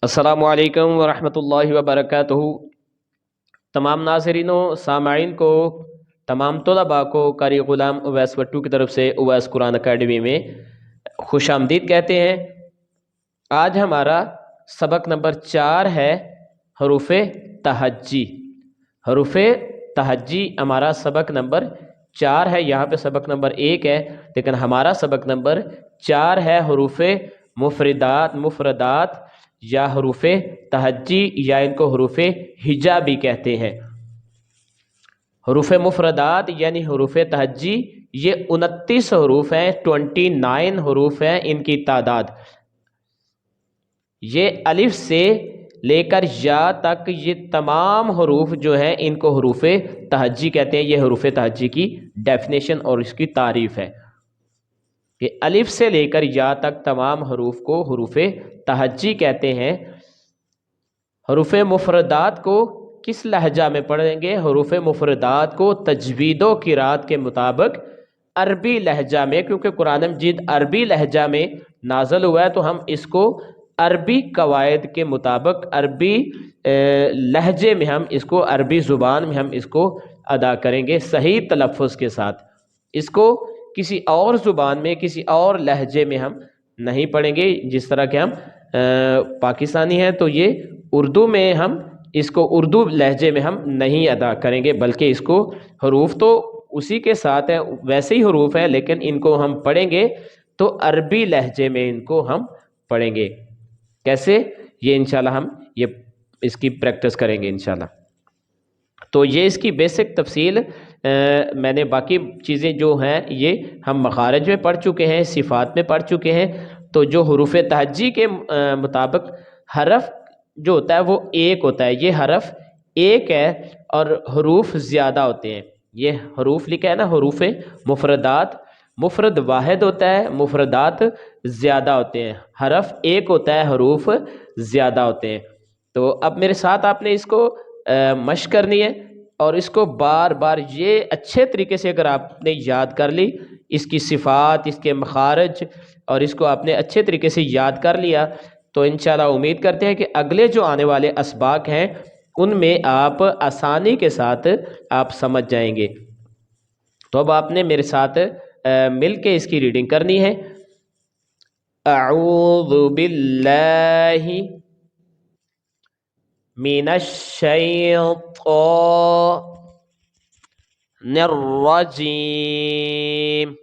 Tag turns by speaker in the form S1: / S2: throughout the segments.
S1: السلام علیکم ورحمۃ اللہ وبرکاتہ۔ تمام ناظرین و سامعین کو، تمام طلباء کو قاری غلام اویس وٹو کی طرف سے اویس قرآن اکیڈمی میں خوش آمدید کہتے ہیں۔ آج ہمارا سبق نمبر 4 ہے حروف تہجی۔ حروف تہجی ہمارا سبق نمبر 4 ہے۔ یہاں پہ سبق نمبر 1 ہے، لیکن ہمارا سبق نمبر 4 ہے حروف مفردات یا حروف تہجی، یا ان کو حروف ہجا بھی کہتے ہیں۔ حروف مفردات یعنی حروف تہجی یہ 29 حروف ہیں، 29 حروف ہیں ان کی تعداد۔ یہ الف سے لے کر یا تک یہ تمام حروف جو ہیں ان کو حروف تہجی کہتے ہیں۔ یہ حروف تہجی کی ڈیفینیشن اور اس کی تعریف ہے کہ الف سے لے کر یا تک تمام حروف کو حروف تہجی کہتے ہیں۔ حروف مفردات کو کس لہجہ میں پڑھیں گے؟ حروف مفردات کو تجوید و قرات کے مطابق عربی لہجہ میں، کیونکہ قرآن مجید عربی لہجہ میں نازل ہوا ہے تو ہم اس کو عربی قواعد کے مطابق عربی لہجے میں ہم اس کو، عربی زبان میں ہم اس کو ادا کریں گے صحیح تلفظ کے ساتھ۔ اس کو کسی اور زبان میں، کسی اور لہجے میں ہم نہیں پڑھیں گے۔ جس طرح کہ ہم پاکستانی ہیں تو یہ اردو میں ہم اس کو اردو لہجے میں ہم نہیں ادا کریں گے، بلکہ اس کو حروف تو اسی کے ساتھ ہیں، ویسے ہی حروف ہیں، لیکن ان کو ہم پڑھیں گے تو عربی لہجے میں ان کو ہم پڑھیں گے۔ کیسے؟ یہ انشاءاللہ ہم یہ اس کی پریکٹس کریں گے انشاءاللہ۔ تو یہ اس کی بیسک تفصیل میں نے، باقی چیزیں جو ہیں یہ ہم مخارج میں پڑھ چکے ہیں، صفات میں پڑھ چکے ہیں۔ تو جو حروف تہجی کے مطابق حرف جو ہوتا ہے وہ ایک ہوتا ہے، یہ حرف ایک ہے اور حروف زیادہ ہوتے ہیں۔ یہ حروف لکھا ہے نا، حروف مفردات، مفرد واحد ہوتا ہے، مفردات زیادہ ہوتے ہیں۔ حرف ایک ہوتا ہے، حروف زیادہ ہوتے ہیں۔ تو اب میرے ساتھ آپ نے اس کو مشق کرنی ہے اور اس کو بار بار یہ اچھے طریقے سے اگر آپ نے یاد کر لی، اس کی صفات، اس کے مخارج، اور اس کو آپ نے اچھے طریقے سے یاد کر لیا تو انشاءاللہ امید کرتے ہیں کہ اگلے جو آنے والے اسباق ہیں ان میں آپ آسانی کے ساتھ آپ سمجھ جائیں گے۔ تو اب آپ نے میرے ساتھ مل کے اس کی ریڈنگ کرنی ہے۔ اعوذ باللہ من الشیطان الرجیم،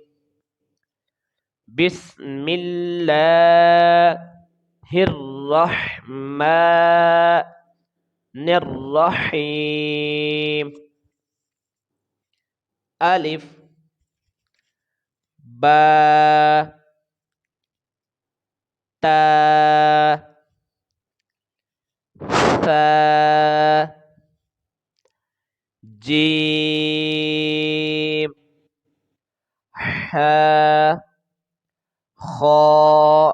S1: بسم اللہ الرحمن الرحیم۔ الف با تا ثا جیم حا خا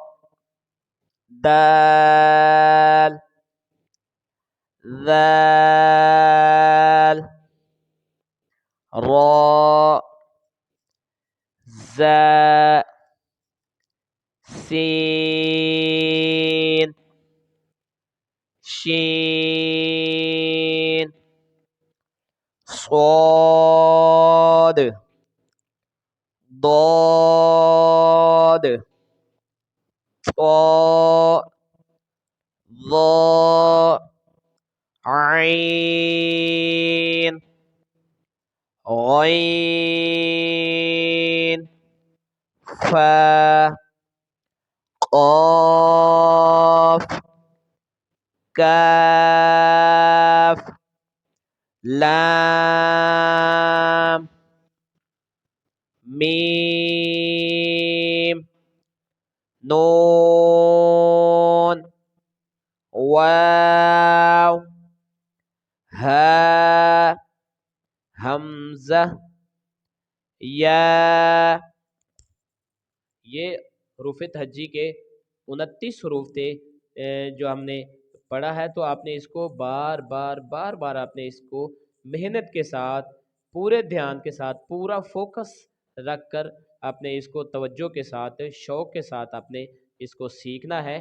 S1: دال ذال را زا سین شین صاد ضاد طا ظا عین غین فا قاف کاف لام میم نون واو ہا حمزہ یا۔ یہ حروف تہجی کے 29 حروف تھے جو ہم نے پڑھا ہے۔ تو آپ نے اس کو بار بار آپ نے اس کو محنت کے ساتھ، پورے دھیان کے ساتھ، پورا فوکس رکھ کر آپ نے اس کو توجہ کے ساتھ، شوق کے ساتھ آپ نے اس کو سیکھنا ہے۔